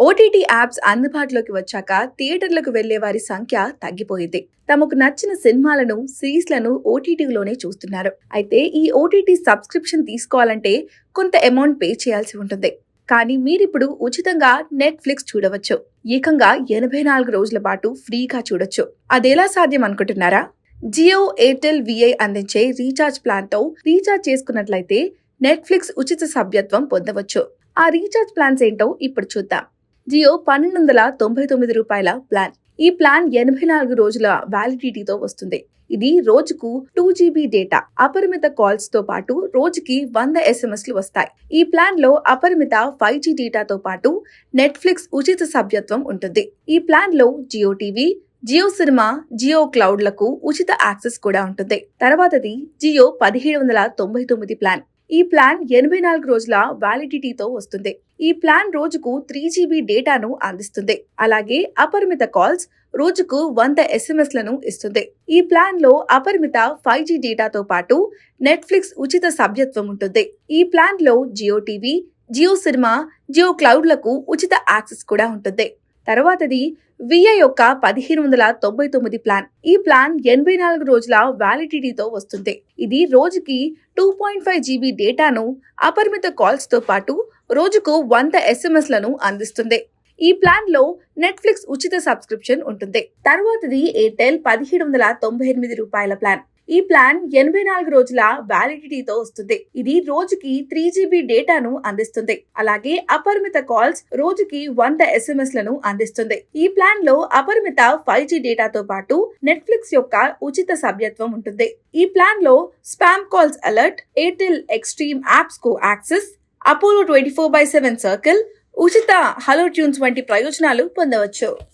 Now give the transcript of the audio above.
OTT apps అందుబాటులోకి వచ్చాక థియేటర్లకు వెళ్లే వారి సంఖ్య తగ్గిపోయింది. తమకు నచ్చిన సినిమాలను, సిరీస్లను ఓటీటీలోనే చూస్తున్నారు. అయితే ఈ ఓటీటీ సబ్స్క్రిప్షన్ తీసుకోవాలంటే కొంత అమౌంట్ పే చేయాల్సి ఉంటుంది. కానీ మీరిప్పుడు ఉచితంగా నెట్ఫ్లిక్స్ చూడవచ్చు. ఏకంగా 84 రోజుల పాటు ఫ్రీగా చూడొచ్చు. అదెలా సాధ్యం అనుకుంటున్నారా? జియో, ఎయిర్టెల్, విఐ అందించే రీఛార్జ్ ప్లాన్ తో రీఛార్జ్ చేసుకున్నట్లయితే నెట్ఫ్లిక్స్ ఉచిత సభ్యత్వం పొందవచ్చు. ఆ రీఛార్జ్ ప్లాన్స్ ఏంటో ఇప్పుడు చూద్దాం. జియో $1299 ప్లాన్. ఈ ప్లాన్ 84 రోజుల వ్యాలిడిటీతో వస్తుంది. ఇది రోజుకు 2 GB డేటా, అపరిమిత కాల్స్ తో పాటు రోజుకి 100 SMS వస్తాయి. ఈ ప్లాన్ లో అపరిమిత 5G డేటాతో పాటు నెట్ఫ్లిక్స్ ఉచిత సభ్యత్వం ఉంటుంది. ఈ ప్లాన్ లో జియో టీవీ, జియో సినిమా, జియో క్లౌడ్లకు ఉచిత యాక్సెస్ కూడా ఉంటుంది. తర్వాతది జియో 1799 ప్లాన్. ఈ ప్లాన్ 84 రోజుల వ్యాలిడిటీతో వస్తుంది. ఈ ప్లాన్ రోజుకు 3 GB డేటాను అందిస్తుంది. అలాగే అపరిమిత కాల్స్, రోజుకు 100 SMS ఇస్తుంది. ఈ ప్లాన్ లో అపరిమిత 5G డేటాతో పాటు నెట్ఫ్లిక్స్ ఉచిత సభ్యత్వం ఉంటుంది. ఈ ప్లాన్ లో జియో టీవీ, జియో సినిమా, జియో క్లౌడ్లకు ఉచిత యాక్సెస్ కూడా ఉంటుంది. తర్వాతది విఐ యొక్క 1599 ప్లాన్. ఈ ప్లాన్ 84 రోజుల వ్యాలిడిటీతో వస్తుంది. ఇది రోజుకి 2.5 GB డేటాను, అపరిమిత కాల్స్ తో పాటు రోజుకు 100 SMS అందిస్తుంది. ఈ ప్లాన్ లో నెట్ఫ్లిక్స్ ఉచిత సబ్స్క్రిప్షన్ ఉంటుంది. తర్వాతది ఎయిర్టెల్ $1798 ప్లాన్. ఈ ప్లాన్ 84 రోజుల వ్యాలిడిటీతో వస్తుంది. ఇది రోజుకి 3 GB డేటాను అందిస్తుంది. అలాగే అపరిమిత కాల్స్, రోజుకి 100 SMS అందిస్తుంది. ఈ ప్లాన్ లో అపరిమిత 5G డేటాతో పాటు నెట్ఫ్లిక్స్ యొక్క ఉచిత సభ్యత్వం ఉంటుంది. ఈ ప్లాన్ లో spam calls alert, Airtel Xstream apps కు యాక్సెస్, అపోలో 24/7 సర్కిల్, ఉచిత హలో ట్యూన్స్ వంటి ప్రయోజనాలు పొందవచ్చు.